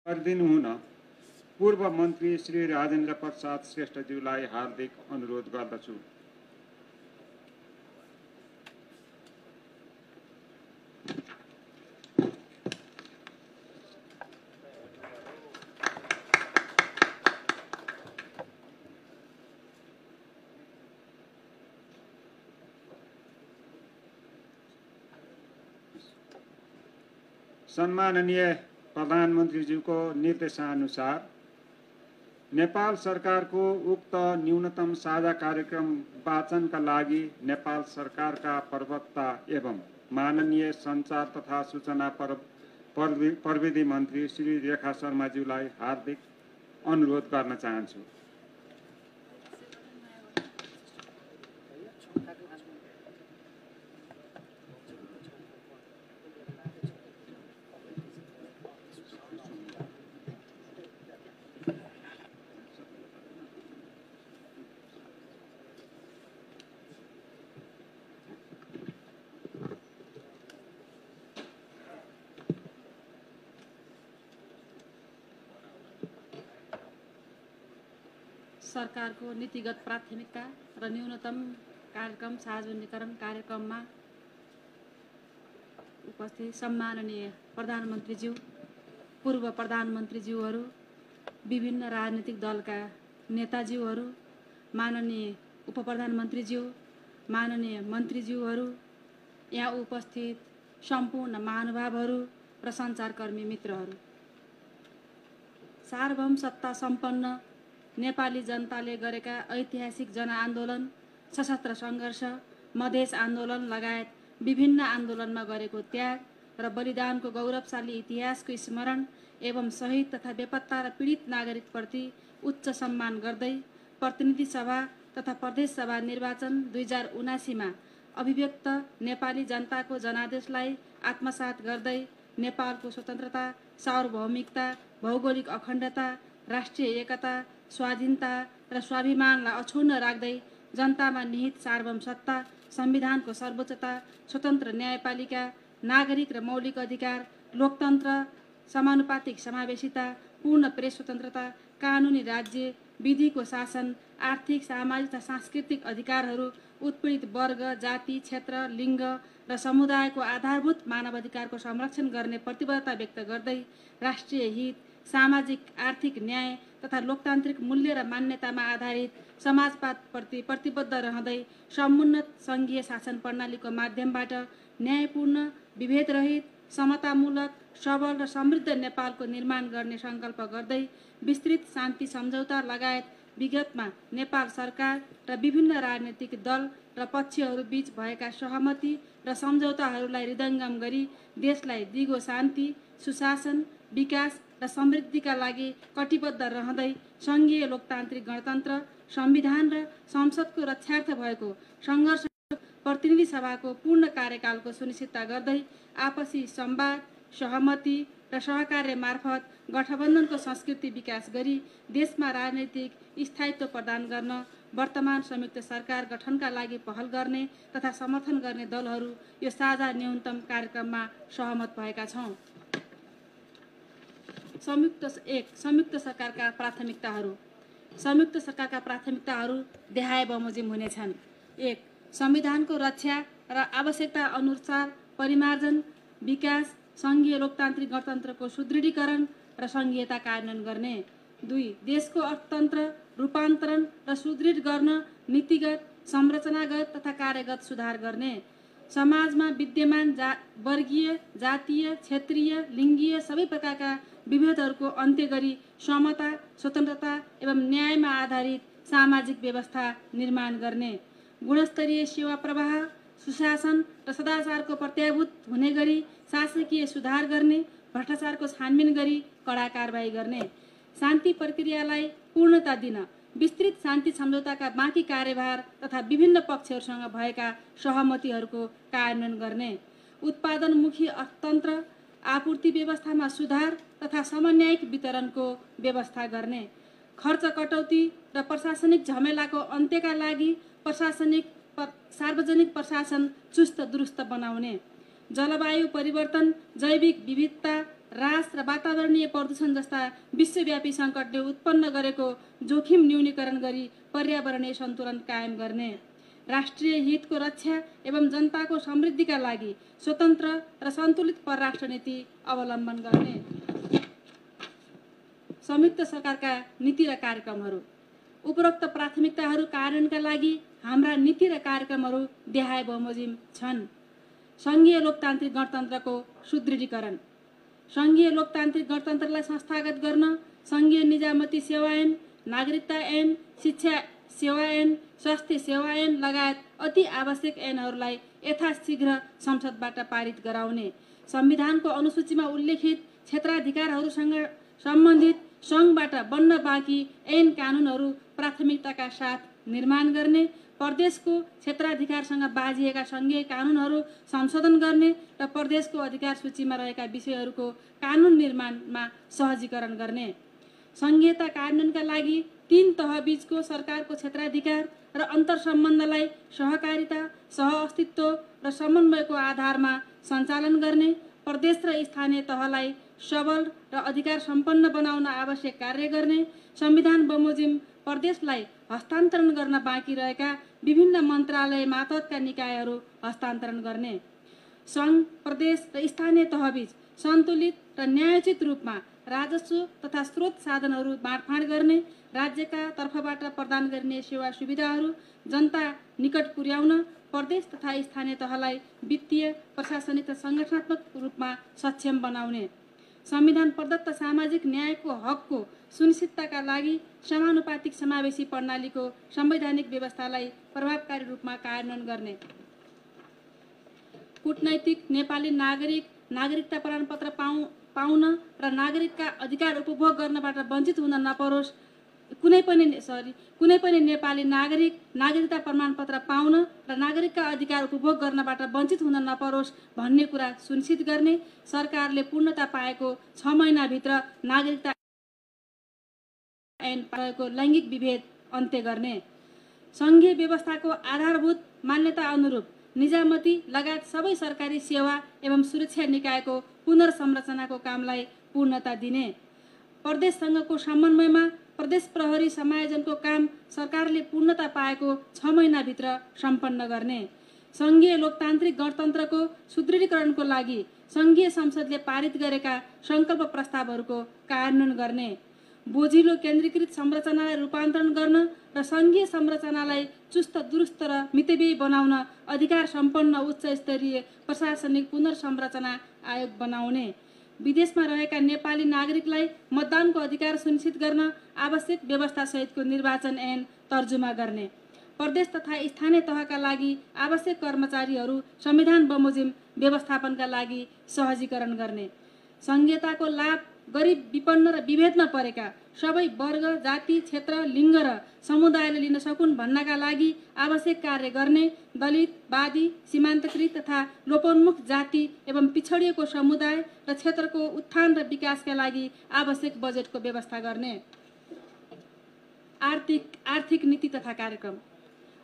गरिदिनु हुन पूर्व मन्त्री श्री राजेन्द्र प्रसाद श्रेष्ठज्यूलाई हार्दिक अनुरोध गर्दछु। सम्माननीय प्रधानमन्त्रीज्यूको निर्देशानुसार नेपाल सरकारको उक्त न्यूनतम साझा कार्यक्रम वाचनका लागि नेपाल सरकारका प्रवक्ता एवं माननीय सञ्चार तथा सूचना प्रविधि मन्त्री श्री रेखा शर्माज्यूलाई हार्दिक अनुरोध गर्न चाहन्छु। सरकारको नीतिगत प्राथमिकता र न्यूनतम कार्यक्रम सार्वजनिकरण कार्यक्रममा उपस्थित सम्माननीय प्रधानमन्त्रीज्यू, पूर्व प्रधानमन्त्रीज्यूहरू, विभिन्न राजनीतिक दलका नेताज्यूहरू, माननीय उपप्रधानमन्त्रीज्यू, माननीय मन्त्रीज्यूहरू, यहाँ उपस्थित सम्पूर्ण महानुभावहरू र सञ्चारकर्मी मित्रहरू, सार्वभौम सत्ता सम्पन्न नेपाली जनताले गरेका ऐतिहासिक जनआन्दोलन, सशस्त्र सङ्घर्ष, मधेस आन्दोलन लगायत विभिन्न आन्दोलनमा गरेको त्याग र बलिदानको गौरवशाली इतिहासको स्मरण एवं शहीद तथा बेपत्ता र पीडित नागरिकप्रति उच्च सम्मान गर्दै प्रतिनिधि सभा तथा प्रदेश सभा निर्वाचन 2079मा अभिव्यक्त नेपाली जनताको जनादेशलाई आत्मसात गर्दै नेपालको स्वतन्त्रता, सार्वभौमिकता, भौगोलिक अखण्डता, राष्ट्रिय एकता, स्वाधीनता र स्वाभिमानलाई अक्षुण्ण राख्दै जनतामा निहित सार्वभौम सत्ता, संविधानको सर्वोच्चता, स्वतन्त्र न्यायपालिका, नागरिक र मौलिक अधिकार, लोकतन्त्र, समानुपातिक समावेशिता, पूर्ण प्रेस स्वतन्त्रता, कानुनी राज्य, विधिको शासन, आर्थिक, सामाजिक तथा सांस्कृतिक अधिकारहरू, उत्पीडित वर्ग, जाति, क्षेत्र, लिङ्ग र समुदायको आधारभूत मानवाधिकारको संरक्षण गर्ने प्रतिबद्धता व्यक्त गर्दै राष्ट्रिय हित, सामाजिक आर्थिक न्याय तथा लोकतान्त्रिक मूल्य र मान्यतामा आधारित समाजवादप्रति प्रतिबद्ध रहँदै समुन्नत सङ्घीय शासन प्रणालीको माध्यमबाट न्यायपूर्ण, विभेदरहित, समतामूलक, सबल र समृद्ध नेपालको निर्माण गर्ने सङ्कल्प गर्दै विस्तृत शान्ति सम्झौता लगायत विगतमा नेपाल सरकार र विभिन्न राजनीतिक दल र पक्षहरू बीच भएका सहमति र सम्झौताहरूलाई हृदयङ्गम गरी देशलाई दिगो शान्ति, सुशासन, विकास र समृद्धिका लागि कटिबद्ध रहँदै सङ्घीय लोकतान्त्रिक गणतन्त्र, संविधान र संसदको रक्षार्थ भएको सङ्घर्ष प्रतिनिधि सभाको पूर्ण कार्यकालको सुनिश्चितता गर्दै आपसी संवाद, सहमति र सहकार्य मार्फत गठबन्धनको संस्कृति विकास गरी देशमा राजनैतिक स्थायित्व प्रदान गर्न वर्तमान संयुक्त सरकार गठनका लागि पहल गर्ने तथा समर्थन गर्ने दलहरू यो साझा न्यूनतम कार्यक्रममा सहमत भएका छौँ। संयुक्त सरकारका प्राथमिकताहरू। संयुक्त सरकारका प्राथमिकताहरू देहाय बमोजिम हुनेछन्। 1. संविधानको रक्षा र आवश्यकता अनुसार परिमार्जन, विकास, सङ्घीय लोकतान्त्रिक गणतन्त्रको सुदृढीकरण र सङ्घीयता कार्यान्वयन गर्ने। 2. देशको अर्थतन्त्र रूपान्तरण र सुदृढ गर्न नीतिगत, संरचनागत तथा कार्यगत सुधार गर्ने। समाजमा विद्यमान वर्गीय, जातीय, क्षेत्रीय, लिङ्गीय सबै प्रकारका विभेदहरूको अन्त्य गरी समता, स्वतन्त्रता एवं न्यायमा आधारित सामाजिक व्यवस्था निर्माण गर्ने। गुणस्तरीय सेवा प्रवाह, सुशासन र सदाचारको प्रत्याभूत हुने गरी शासकीय सुधार गर्ने, भ्रष्टाचारको छानबिन गरी कडा कारबाही गर्ने। शान्ति प्रक्रियालाई पूर्णता दिन विस्तृत शान्ति सम्झौताका बाँकी कार्यभार तथा विभिन्न पक्षहरूसँग भएका सहमतिहरूको कार्यान्वयन गर्ने। उत्पादनमुखी अर्थतन्त्र, आपूर्ति व्यवस्थामा सुधार तथा समन्वयिक वितरणको व्यवस्था गर्ने। खर्च कटौती र प्रशासनिक झमेलाको अन्त्यका लागि सार्वजनिक प्रशासन चुस्त दुरुस्त बनाउने। जलवायु परिवर्तन, जैविक विविधता रास र वातावरणीय प्रदूषण जस्ता विश्वव्यापी सङ्कटले उत्पन्न गरेको जोखिम न्यूनीकरण गरी पर्यावरणीय सन्तुलन कायम गर्ने, राष्ट्रिय हितको रक्षा एवं जनताको समृद्धिका लागि स्वतन्त्र र सन्तुलित परराष्ट्र नीति अवलम्बन गर्ने। संयुक्त सरकारका नीति र कार्यक्रमहरू। उपरोक्त प्राथमिकताहरू कार्यान्वयनका लागि हाम्रा नीति र कार्यक्रमहरू देहाय बमोजिम छन्। सङ्घीय लोकतान्त्रिक गणतन्त्रको सुदृढीकरण। सङ्घीय लोकतान्त्रिक गणतन्त्रलाई संस्थागत गर्न सङ्घीय निजामती सेवा ऐन, नागरिकता ऐन, शिक्षा सेवा ऐन, स्वास्थ्य सेवा ऐन लगायत अति आवश्यक ऐनहरूलाई यथाशीघ्र संसदबाट पारित गराउने, संविधानको अनुसूचीमा उल्लेखित क्षेत्राधिकारहरूसँग सम्बन्धित सङ्घबाट बन्न बाँकी ऐन कानुनहरू प्राथमिकताका साथ निर्माण गर्ने, प्रदेशको क्षेत्राधिकारसँग बाँझिएका सङ्घीय कानुनहरू संशोधन गर्ने र प्रदेशको अधिकार सूचीमा रहेका विषयहरूको कानुन निर्माणमा सहजीकरण गर्ने। सङ्घीयता कार्यान्वयनका लागि 3 तहबीचको सरकारको क्षेत्राधिकार र अन्तर्सम्बन्धलाई सहकारिता, सहअस्तित्व र समन्वयको आधारमा सञ्चालन गर्ने, प्रदेश र स्थानीय तहलाई सबल र अधिकार सम्पन्न बनाउन आवश्यक कार्य गर्ने, संविधान बमोजिम प्रदेशलाई हस्तान्तरण गर्न बाँकी रहेका विभिन्न मन्त्रालय मातहतका निकायहरू हस्तान्तरण गर्ने, सङ्घ, प्रदेश र स्थानीय तहबीच सन्तुलित र न्यायोचित रूपमा राजस्व तथा स्रोत साधनहरू बाँडफाँड गर्ने, राज्यका तर्फबाट प्रदान गरिने सेवा सुविधाहरू जनता निकट पुर्याउन प्रदेश तथा स्थानीय तहलाई वित्तीय, प्रशासनिक र सङ्गठनात्मक रूपमा सक्षम बनाउने, संविधान प्रदत्त सामाजिक न्यायको हकको सुनिश्चितताका लागि समानुपातिक समावेशी प्रणालीको संवैधानिक व्यवस्थालाई प्रभावकारी रूपमा कार्यान्वयन गर्ने, कूटनैतिक नेपाली नागरिकता प्रमाणपत्र पाउन र नागरिकका अधिकार उपभोग गर्नबाट वञ्चित हुन नपरोस्, कुनै पनि नेपाली नागरिकता प्रमाणपत्र पाउन र नागरिकका अधिकार उपभोग गर्नबाट वञ्चित हुन नपरोस् भन्ने कुरा सुनिश्चित गर्ने, सरकारले पूर्णता पाएको 6 महिनाभित्र नागरिकता ऐन पाएको लैङ्गिक विभेद अन्त्य गर्ने, सङ्घीय व्यवस्थाको आधारभूत मान्यता अनुरूप निजामती लगायत सबै सरकारी सेवा एवं सुरक्षा निकायको पुनर्संरचनाको कामलाई पूर्णता दिने, प्रदेशसँगको समन्वयमा प्रदेश प्रहरी समायोजनको काम सरकारले पूर्णता पाएको 6 महिनाभित्र सम्पन्न गर्ने, सङ्घीय लोकतान्त्रिक गणतन्त्रको सुदृढीकरणको लागि सङ्घीय संसदले पारित गरेका सङ्कल्प प्रस्तावहरूको कार्यान्वयन गर्ने, बोझिलो केन्द्रीकृत संरचनालाई रूपान्तरण गर्न र सङ्घीय संरचनालाई चुस्त दुरुस्त र मितव्ययी बनाउन अधिकार सम्पन्न उच्च स्तरीय प्रशासनिक पुनर्संरचना आयोग बनाउने, विदेशमा रहेका नेपाली नागरिकलाई मतदानको अधिकार सुनिश्चित गर्न आवश्यक व्यवस्थासहितको निर्वाचन ऐन तर्जुमा गर्ने, प्रदेश तथा स्थानीय तहका लागि आवश्यक कर्मचारीहरू संविधान बमोजिम व्यवस्थापनका लागि सहजीकरण गर्ने, सङ्घीयताको लाभ गरिब, विपन्न र विभेदमा परेका सबै वर्ग, जाति, क्षेत्र, लिङ्ग र समुदायले लिन सकुन् भन्नका लागि आवश्यक कार्य गर्ने, दलित, वादी, सीमान्तकृत तथा लोपोन्मुख जाति एवं पिछडिएको समुदाय र क्षेत्रको उत्थान र विकासका लागि आवश्यक बजेटको व्यवस्था गर्ने, आर्थिक नीति तथा कार्यक्रम।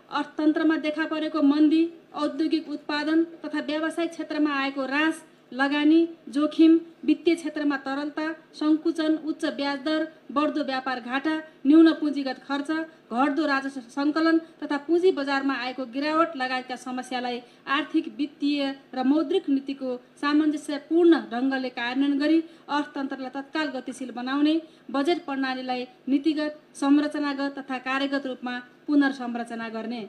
अर्थतन्त्रमा देखा परेको मन्दी, औद्योगिक उत्पादन तथा व्यावसायिक क्षेत्रमा आएको ह्रास, लगानी जोखिम, वित्तीय क्षेत्रमा तरलता, सङ्कुचन, उच्च ब्याज दर, बढ्दो व्यापार घाटा, न्यून पुँजीगत खर्च, घट्दो राजस्व सङ्कलन तथा पुँजी बजारमा आएको गिरावट लगायतका समस्यालाई आर्थिक, वित्तीय र मौद्रिक नीतिको सामञ्जस्यपूर्ण ढङ्गले कार्यान्वयन गरी अर्थतन्त्रलाई तत्काल गतिशील बनाउने, बजेट प्रणालीलाई नीतिगत, संरचनागत तथा कार्यगत रूपमा पुनर्संरचना गर्ने,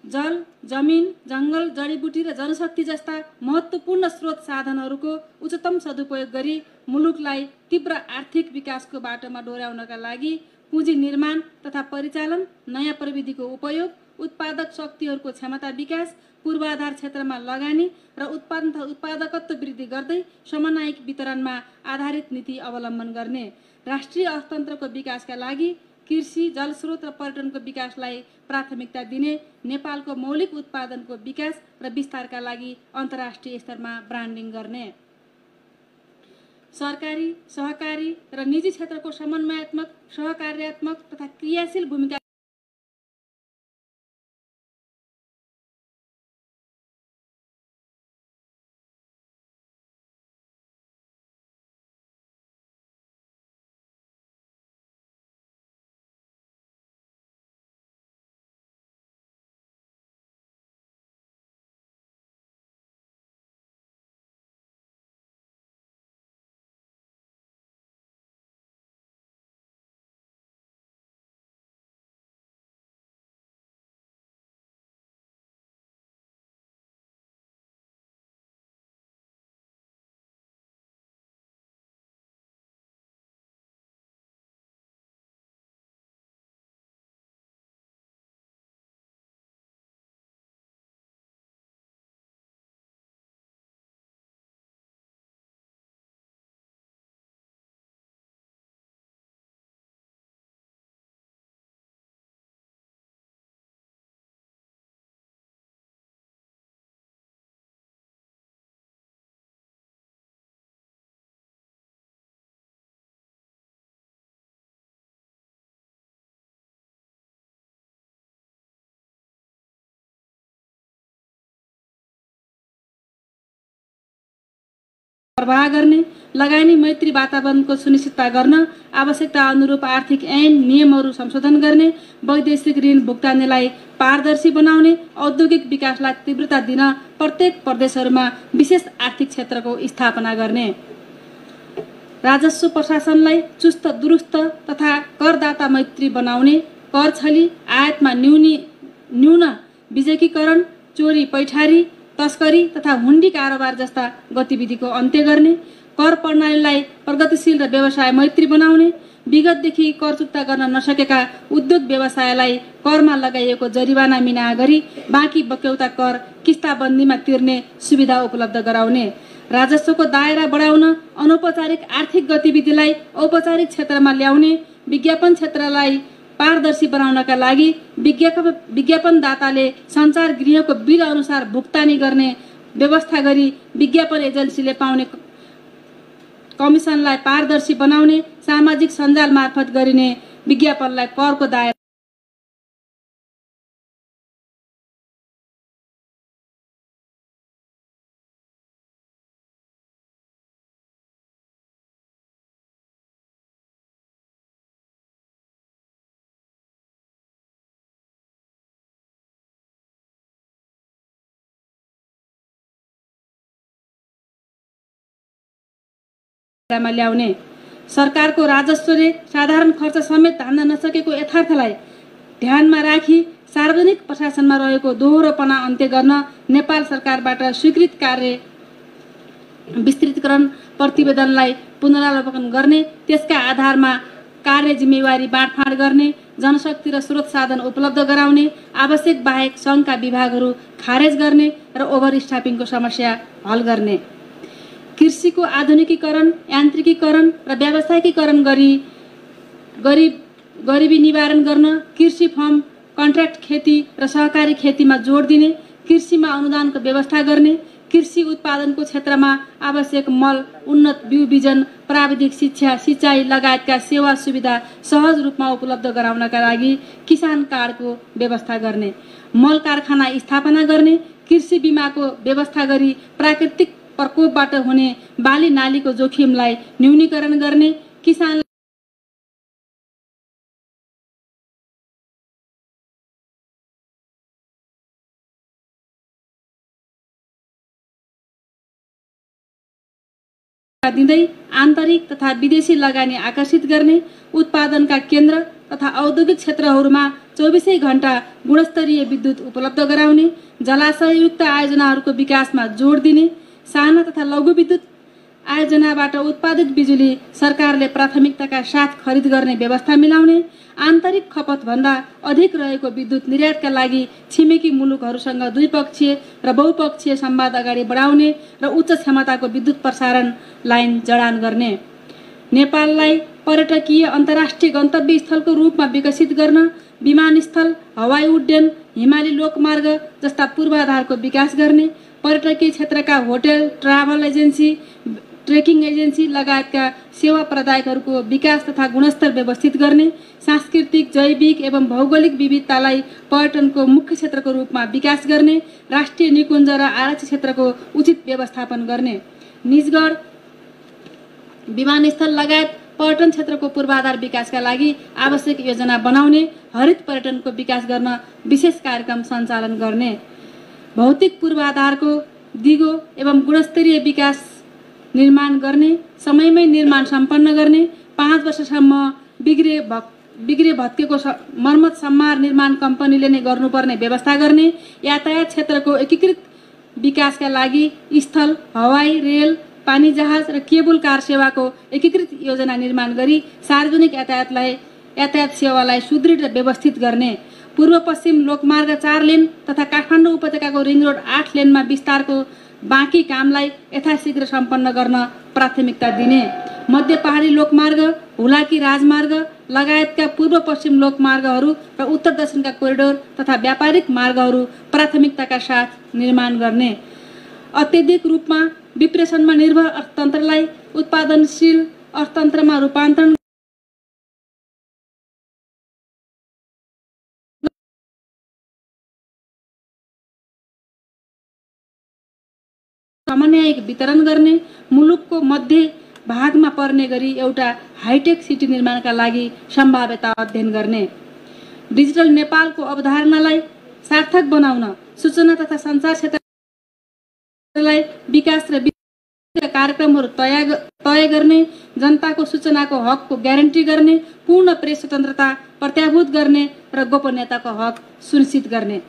जल, जमिन, जङ्गल, जडीबुटी र जनशक्ति जस्ता महत्त्वपूर्ण स्रोत साधनहरूको उच्चतम सदुपयोग गरी मुलुकलाई तीव्र आर्थिक विकासको बाटोमा डोर्याउनका लागि पुँजी निर्माण तथा परिचालन, नयाँ प्रविधिको उपयोग, उत्पादक शक्तिहरूको क्षमता विकास, पूर्वाधार क्षेत्रमा लगानी र उत्पादन तथा उत्पादकत्व वृद्धि गर्दै समन्वयिक वितरणमा आधारित नीति अवलम्बन गर्ने, राष्ट्रिय अर्थतन्त्रको विकासका लागि कृषि, जलस्रोत र पर्यटनको विकासलाई प्राथमिकता दिने, नेपालको मौलिक उत्पादनको विकास र विस्तारका लागि अन्तर्राष्ट्रिय स्तरमा ब्रान्डिङ गर्ने, सरकारी, सहकारी र निजी क्षेत्रको समन्वयात्मक, सहकार्यात्मक तथा क्रियाशील भूमिका प्रवाह गर्ने, लगानी मैत्री वातावरणको सुनिश्चितता गर्न, आवश्यकता अनुरूप आर्थिक ऐन नियमहरू संशोधन गर्ने, वैदेशिक ऋण भुक्तानीलाई पारदर्शी बनाउने, औद्योगिक विकासलाई तीव्रता दिन प्रत्येक प्रदेशहरूमा विशेष आर्थिक क्षेत्रको स्थापना गर्ने, राजस्व प्रशासनलाई चुस्त दुरुस्त तथा करदाता मैत्री बनाउने, कर छली, आयातमा न्यून विजेकीकरण, चोरी पैठारी, तस्करी तथा हुन्डी कारोबार जस्ता गतिविधिको अन्त्य गर्ने, कर प्रणालीलाई प्रगतिशील र व्यवसाय मैत्री बनाउने, विगतदेखि कर चुक्ता गर्न नसकेका उद्योग व्यवसायलाई करमा लगाइएको जरिवाना मिना गरी बाँकी बक्यौता कर किस्ताबन्दीमा तिर्ने सुविधा उपलब्ध गराउने, राजस्वको दायरा बढाउन अनौपचारिक आर्थिक गतिविधिलाई औपचारिक क्षेत्रमा ल्याउने, विज्ञापन क्षेत्रलाई पारदर्शी बनाउनका लागि विज्ञापनदाताले सञ्चार गृहको बिल अनुसार भुक्तानी गर्ने व्यवस्था गरी विज्ञापन एजेन्सीले पाउने कमिसनलाई पारदर्शी बनाउने, सामाजिक सञ्जाल मार्फत गरिने विज्ञापनलाई करको दायरा मा ल्याउने, सरकारको राजस्वले साधारण खर्च समेत धान्न नसकेको यथार्थलाई ध्यानमा राखी सार्वजनिक प्रशासनमा रहेको दोहोरोपना अन्त्य गर्न नेपाल सरकारबाट स्वीकृत कार्य विस्तृतीकरण प्रतिवेदनलाई पुनरावलोकन गर्ने, त्यसका आधारमा कार्य जिम्मेवारी बाँडफाँड गर्ने, जनशक्ति र स्रोत साधन उपलब्ध गराउने, आवश्यक बाहेक सङ्घका विभागहरू खारेज गर्ने र ओभर स्टाफिङको समस्या हल गर्ने, कृषिको आधुनिकीकरण, यान्त्रिकीकरण र व्यावसायिकीकरण गरिबी निवारण गर्न, कृषि फर्म, कन्ट्र्याक्ट खेती र सहकारी खेतीमा जोड दिने, कृषिमा अनुदानको व्यवस्था गर्ने, कृषि उत्पादनको क्षेत्रमा आवश्यक मल, उन्नत बिउ बिजन, प्राविधिक शिक्षा, सिँचाइ लगायतका सेवा सुविधा सहज रूपमा उपलब्ध गराउनका लागि किसान कार्डको व्यवस्था गर्ने, मल कारखाना स्थापना गर्ने, कृषि बिमाको व्यवस्था गरी प्राकृतिक प्रकोपबाट हुने बाली नालीको जोखिमलाई न्यूनीकरण गर्ने, किसान दिँदै आन्तरिक तथा विदेशी लगानी आकर्षित गर्ने, उत्पादनका केन्द्र तथा औद्योगिक क्षेत्रहरूमा 24 घण्टा गुणस्तरीय विद्युत उपलब्ध गराउने, जलाशययुक्त आयोजनाहरूको विकासमा जोड दिने, साना तथा लघु विद्युत आयोजनाबाट उत्पादित बिजुली सरकारले प्राथमिकताका साथ खरिद गर्ने व्यवस्था मिलाउने, आन्तरिक खपतभन्दा अधिक रहेको विद्युत निर्यातका लागि छिमेकी मुलुकहरूसँग द्विपक्षीय र बहुपक्षीय संवाद अगाडि बढाउने र उच्च क्षमताको विद्युत प्रसारण लाइन जडान गर्ने, नेपाललाई पर्यटकीय अन्तर्राष्ट्रिय गन्तव्य स्थलको रूपमा विकसित गर्न विमानस्थल, हवाई उड्डयन, हिमाली लोकमार्ग जस्ता पूर्वाधारको विकास गर्ने, पर्यटकीय क्षेत्रका hotel, travel agency, trekking agency लगायतका सेवा प्रदायकहरूको विकास तथा गुणस्तर व्यवस्थित गर्ने, सांस्कृतिक, जैविक एवं भौगोलिक विविधतालाई पर्यटनको मुख्य क्षेत्रको रूपमा विकास गर्ने, राष्ट्रिय निकुञ्ज र आरक्षित क्षेत्रको उचित व्यवस्थापन गर्ने, निजगढ विमानस्थल लगायत पर्यटन क्षेत्रको पूर्वाधार विकासका लागि आवश्यक योजना बनाउने, हरित पर्यटनको विकास गर्न विशेष कार्यक्रम सञ्चालन गर्ने, भौतिक पूर्वाधारको दिगो एवं गुणस्तरीय विकास निर्माण गर्ने, समयमै निर्माण सम्पन्न गर्ने, 5 वर्षसम्म बिग्रे भत्केको मर्मत सम्मार निर्माण कम्पनीले नै गर्नुपर्ने व्यवस्था गर्ने, यातायात क्षेत्रको एकीकृत विकासका लागि स्थल, हवाई, रेल, पानी जहाज र केबुल कार सेवाको एकीकृत योजना निर्माण गरी सार्वजनिक यातायात सेवालाई सुदृढ र व्यवस्थित गर्ने, पूर्व पश्चिम लोकमार्ग 4 लेन तथा काठमाडौँ उपत्यकाको रिङ रोड 8 लेनमा विस्तारको बाँकी कामलाई यथाशीघ्र सम्पन्न गर्न प्राथमिकता दिने, मध्य पहाडी लोकमार्ग, हुलाकी राजमार्ग लगायतका पूर्व पश्चिम लोकमार्गहरू र उत्तर दक्षिणका कोरिडोर तथा व्यापारिक मार्गहरू प्राथमिकताका साथ निर्माण गर्ने, अत्यधिक रूपमा विप्रेषणमा निर्भर अर्थतन्त्रलाई उत्पादनशील अर्थतन्त्रमा रूपान्तरण समन्वयिक वितरण गर्ने, मुलुकको मध्य भागमा पर्ने गरी एउटा हाइटेक सिटी निर्माणका लागि सम्भाव्यता अध्ययन गर्ने, डिजिटल नेपालको अवधारणालाई सार्थक बनाउन सूचना तथा सञ्चार क्षेत्रलाई विकास र कार्यक्रमहरू तय गर्ने, जनताको सूचनाको हकको ग्यारेन्टी गर्ने, पूर्ण प्रेस स्वतन्त्रता प्रत्याभूत गर्ने र गोपनीयताको हक सुनिश्चित गर्ने,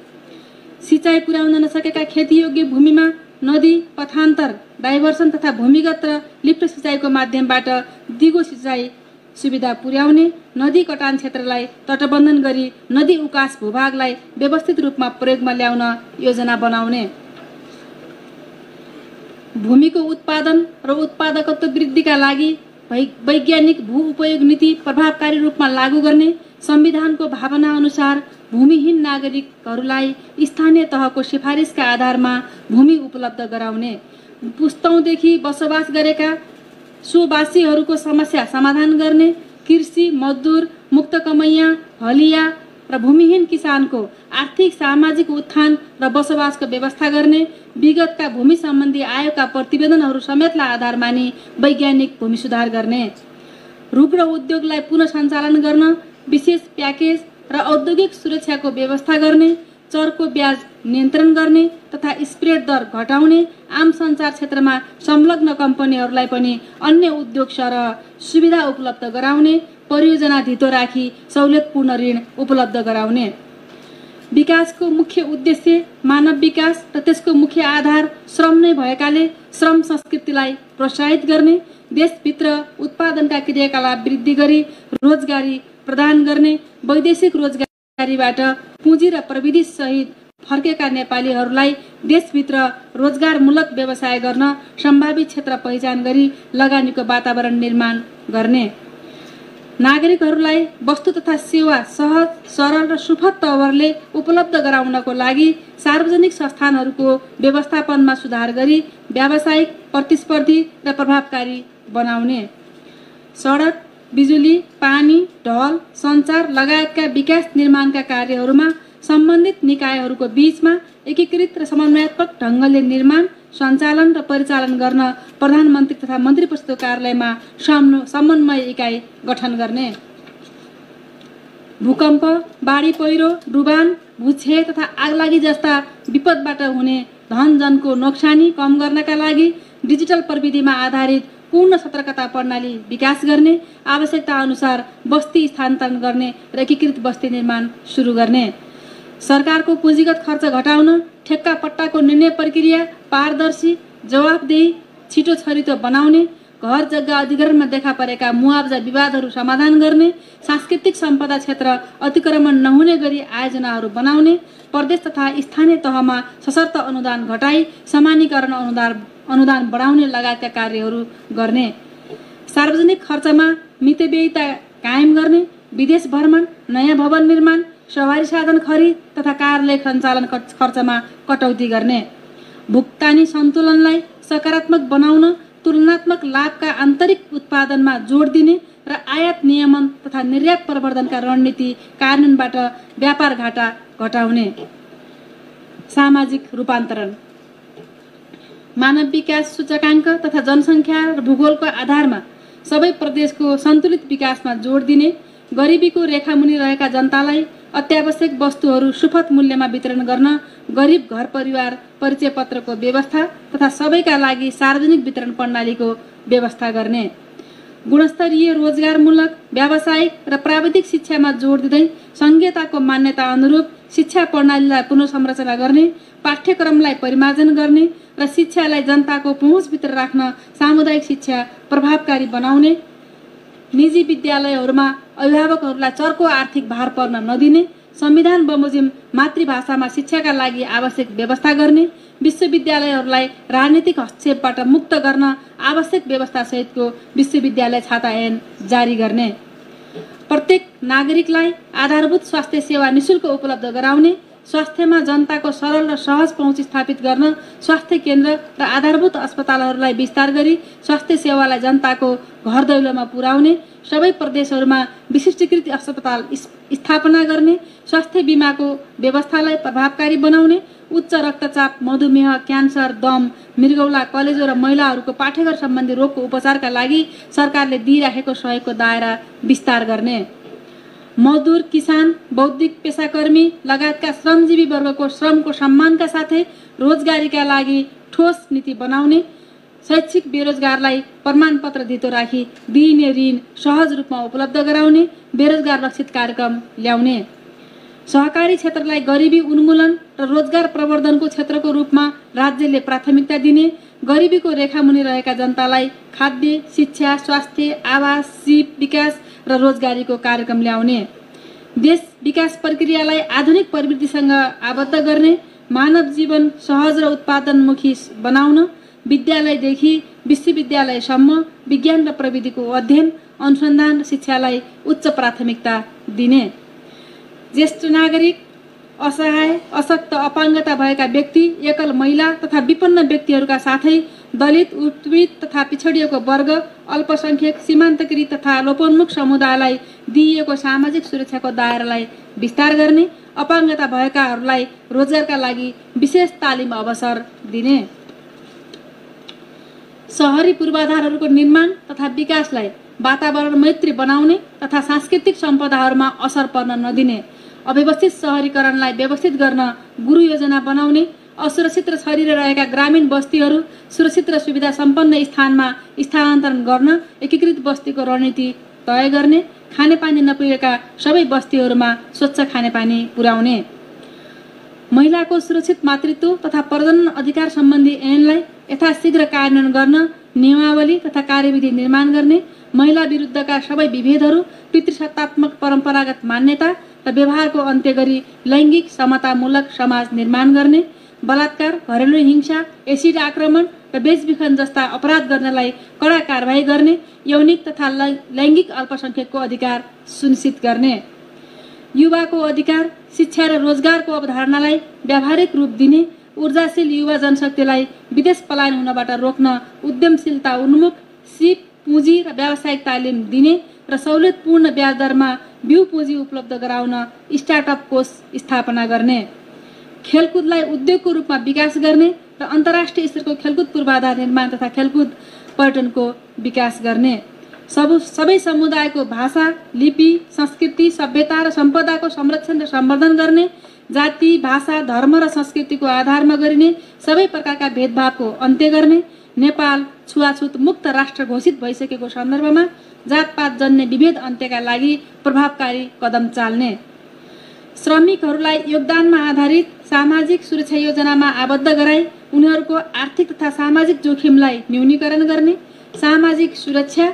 सिँचाइ पुर्याउन नसकेका खेतीयोग्य भूमिमा नदी पथान्तर डाइभर्सन तथा भूमिगत र लिफ्ट सिँचाइको माध्यमबाट दिगो सिँचाइ सुविधा पुर्याउने, नदी कटान क्षेत्रलाई तटबन्धन गरी नदी उकास भूभागलाई व्यवस्थित रूपमा प्रयोगमा ल्याउन योजना बनाउने, भूमिको उत्पादन र उत्पादकत्व वृद्धिका लागि वैज्ञानिक भू उपयोग नीति प्रभावकारी रूपमा लागू गर्ने, संविधानको भावना अनुसार भूमिहीन नागरिकहरूलाई स्थानीय तहको सिफारिसका आधारमा भूमि उपलब्ध गराउने, पुस्तौँदेखि बसोबास गरेका सुवासीहरूको समस्या समाधान गर्ने, कृषि मजदुर, मुक्त कमैया, हलिया र भूमिहीन किसानको आर्थिक सामाजिक उत्थान र बसोबासको व्यवस्था गर्ने, विगतका भूमि सम्बन्धी आयोगका प्रतिवेदनहरू समेतलाई आधार मानी वैज्ञानिक भूमि सुधार गर्ने, रुख र उद्योगलाई पुनः सञ्चालन गर्न विशेष प्याकेज र औद्योगिक सुरक्षाको व्यवस्था गर्ने, चरको ब्याज नियन्त्रण गर्ने तथा स्प्रेड दर घटाउने, आम सञ्चार क्षेत्रमा संलग्न कम्पनीहरूलाई पनि अन्य उद्योग सरह सुविधा उपलब्ध गराउने, परियोजना धितो राखी सहुलियतपूर्ण ऋण उपलब्ध गराउने, विकासको मुख्य उद्देश्य मानव विकास र त्यसको मुख्य आधार श्रम नै भएकाले श्रम संस्कृतिलाई प्रोत्साहित गर्ने, देशभित्र उत्पादनका क्रियाकलाप वृद्धि गरी रोजगारी प्रदान गर्ने, वैदेशिक रोजगारीबाट पुँजी र प्रविधि सहित फर्केका नेपालीहरूलाई देशभित्र रोजगारमूलक व्यवसाय गर्न सम्भावित क्षेत्र पहिचान गरी लगानीको वातावरण निर्माण गर्ने, नागरिकहरूलाई वस्तु तथा सेवा सहज सरल र सुपथ तवरले उपलब्ध गराउनको लागि सार्वजनिक संस्थानहरूको व्यवस्थापनमा सुधार गरी व्यावसायिक प्रतिस्पर्धी र प्रभावकारी बनाउने, सडक बिजुली पानी ढल सञ्चार लगायतका विकास निर्माणका कार्यहरूमा सम्बन्धित निकायहरूको बीचमा एकीकृत र समन्वयात्मक ढङ्गले निर्माण सञ्चालन र परिचालन गर्न प्रधानमन्त्री तथा मन्त्री परिषदको कार्यालयमा समन्वय इकाइ गठन गर्ने, भूकम्प बाढी पहिरो डुबान भूक्षय तथा आगलागी जस्ता विपदबाट हुने धनजनको नोक्सानी कम गर्नका लागि डिजिटल प्रविधिमा आधारित पूर्ण सतर्कता प्रणाली विकास गर्ने, आवश्यकता अनुसार बस्ती स्थानान्तरण गर्ने र एकीकृत बस्ती निर्माण सुरु गर्ने, सरकारको पुँजीगत खर्च घटाउन ठेक्का पट्टाको निर्णय प्रक्रिया पारदर्शी जवाफदेही छिटो छरितो बनाउने, घर जग्गा अधिग्रहणमा देखा परेका मुआवजा विवादहरू समाधान गर्ने, सांस्कृतिक सम्पदा क्षेत्र अतिक्रमण नहुने गरी आयोजनाहरू बनाउने, प्रदेश तथा स्थानीय तहमा सशर्त अनुदान घटाई समानीकरण अनुदान बढाउने लगायतका कार्यहरू गर्ने, सार्वजनिक खर्चमा मितव्ययिता कायम गर्ने, विदेश भ्रमण नयाँ भवन निर्माण सवारी साधन खरिद तथा कार्यालय सञ्चालन खर्चमा कटौती गर्ने, भुक्तानी सन्तुलनलाई सकारात्मक बनाउन तुलनात्मक लाभका आन्तरिक उत्पादनमा जोड दिने र आयात नियमन तथा निर्यात प्रवर्धनका रणनीति कार्यान्वयनबाट व्यापार घाटा घटाउने, सामाजिक रूपान्तरण मानव विकास सूचकाङ्क तथा जनसङ्ख्या र भूगोलको आधारमा सबै प्रदेशको सन्तुलित विकासमा जोड दिने, गरिबीको रेखामुनि रहेका जनतालाई अत्यावश्यक वस्तुहरू सुपथ मूल्यमा वितरण गर्न गरिब घर परिवार परिचय पत्रको व्यवस्था तथा सबैका लागि सार्वजनिक वितरण प्रणालीको व्यवस्था गर्ने, गुणस्तरीय रोजगारमूलक व्यावसायिक र प्राविधिक शिक्षामा जोड दिँदै संहिताको मान्यता अनुरूप शिक्षा प्रणालीलाई पुनर्संरचना गर्ने, पाठ्यक्रमलाई परिमार्जन गर्ने र शिक्षालाई जनताको पहुँचभित्र राख्न सामुदायिक शिक्षा प्रभावकारी बनाउने, निजी विद्यालयहरूमा अभिभावकहरूलाई चर्को आर्थिक भार पर्न नदिने, संविधान बमोजिम मातृभाषामा शिक्षाका लागि आवश्यक व्यवस्था गर्ने, विश्वविद्यालयहरूलाई राजनीतिक हस्तक्षेपबाट मुक्त गर्न आवश्यक व्यवस्था सहितको विश्वविद्यालय छाता ऐन जारी गर्ने, प्रत्येक नागरिकलाई आधारभूत स्वास्थ्य सेवा निशुल्क उपलब्ध गराउने, स्वास्थ्यमा जनताको सरल र सहज पहुँच स्थापित गर्न स्वास्थ्य केन्द्र र आधारभूत अस्पतालहरूलाई विस्तार गरी स्वास्थ्य सेवालाई जनताको घर दैलोमा पुर्याउने, सबै प्रदेशहरूमा विशिष्टीकृत अस्पताल स्थापना गर्ने, स्वास्थ्य बिमाको व्यवस्थालाई प्रभावकारी बनाउने, उच्च रक्तचाप, मधुमेह, क्यान्सर, दम, मृगौला, कलेजो र महिलाहरूको पाठेघर सम्बन्धी रोगको उपचारका लागि सरकारले दिइराखेको सहयोगको दायरा विस्तार गर्ने। मजदुर, किसान, बौद्धिक पेसाकर्मी लगायतका श्रमजीवी वर्गको श्रमको सम्मानका साथै रोजगारीका लागि ठोस नीति बनाउने, शैक्षिक बेरोजगारलाई प्रमाणपत्र धितो राखी दिइने ऋण सहज रूपमा उपलब्ध गराउने बेरोजगार लक्षित कार्यक्रम ल्याउने, सहकारी क्षेत्रलाई गरिबी उन्मूलन र रोजगार प्रवर्धनको क्षेत्रको रूपमा राज्यले प्राथमिकता दिने, गरिबीको रेखामुनि रहेका जनतालाई खाद्य, शिक्षा, स्वास्थ्य, आवास, सिप विकास र रोजगारीको कार्यक्रम ल्याउने, देश विकास प्रक्रियालाई आधुनिक प्रवृत्तिसँग आबद्ध गर्ने, मानव जीवन सहज र उत्पादनमुखी बनाउन, विद्यालयदेखि विश्वविद्यालयसम्म विज्ञान र प्रविधिको अध्ययन, अनुसन्धान र शिक्षालाई उच्च प्राथमिकता दिने, ज्येष्ठ नागरिक, असहाय, अशक्त, अपाङ्गता भएका व्यक्ति, एकल महिला तथा विपन्न व्यक्तिहरूका साथै दलित, उत्पीडित तथा पिछडिएको वर्ग, अल्पसंख्यक, सीमान्तकृत तथा लोपोन्मुख समुदायलाई दिइएको सामाजिक सुरक्षाको दायरालाई विस्तार गर्ने, अपाङ्गता भएकाहरूलाई रोजगारका लागि विशेष तालिम अवसर दिने, शहरी पूर्वाधारहरूको निर्माण तथा विकासलाई वातावरण मैत्री बनाउने तथा सांस्कृतिक सम्पदाहरूमा असर पर्न नदिने, अव्यवस्थित शहरीकरणलाई व्यवस्थित गर्न गुरु योजना बनाउने, असुरक्षित र छरिएर रहेका ग्रामीण बस्तीहरू सुरक्षित र सुविधा सम्पन्न स्थानमा स्थानान्तरण गर्न एकीकृत बस्तीको रणनीति तय गर्ने, खानेपानी नपुगेका सबै बस्तीहरूमा स्वच्छ खानेपानी पुर्याउने, महिलाको सुरक्षित मातृत्व तथा प्रजनन अधिकार सम्बन्धी ऐनलाई यथाशीघ्र कार्यान्वयन गर्न नियमावली तथा कार्यविधि निर्माण गर्ने, महिला विरुद्धका सबै विभेदहरू, पितृसत्तात्मक परम्परागत मान्यता र व्यवहारको अन्त्य गरी लैङ्गिक समतामूलक समाज निर्माण गर्ने, बलात्कार, घरेलु हिंसा, एसिड आक्रमण र बेचबिखन जस्ता अपराध गर्नलाई कडा कारबाही गर्ने, यौनिक तथा लैङ्गिक अल्पसंख्यकको अधिकार सुनिश्चित गर्ने, युवाको अधिकार, शिक्षा र रोजगारको अवधारणालाई व्यावहारिक रूप दिने, ऊर्जाशील युवा जनशक्तिलाई विदेश पलायन हुनबाट रोक्न उद्यमशीलता उन्मुख सिप, पुँजी र व्यावसायिक तालिम दिने र सहुलियतपूर्ण ब्याज दरमा बिउ पुँजी उपलब्ध गराउन स्टार्टअप कोष स्थापना गर्ने, खेलकुदलाई उद्योगको रूपमा विकास गर्ने र अन्तर्राष्ट्रिय स्तरको खेलकुद पूर्वाधार निर्माण तथा खेलकुद पर्यटनको विकास गर्ने, सबै समुदायको भाषा, लिपि, संस्कृति, सभ्यता र सम्पदाको संरक्षण र सम्वर्धन गर्ने, जाति, भाषा, धर्म र संस्कृतिको आधारमा गरिने सबै प्रकारका भेदभावको अन्त्य गर्ने, नेपाल छुवाछुत मुक्त राष्ट्र घोषित भइसकेको सन्दर्भमा जातपात जन्य विभेद अन्त्यका लागि प्रभावकारी कदम चाल्ने, श्रमिकहरूलाई योगदानमा आधारित सामाजिक सुरक्षा योजनामा आबद्ध गराई उनीहरूको आर्थिक तथा सामाजिक जोखिमलाई न्यूनीकरण गर्ने, सामाजिक सुरक्षा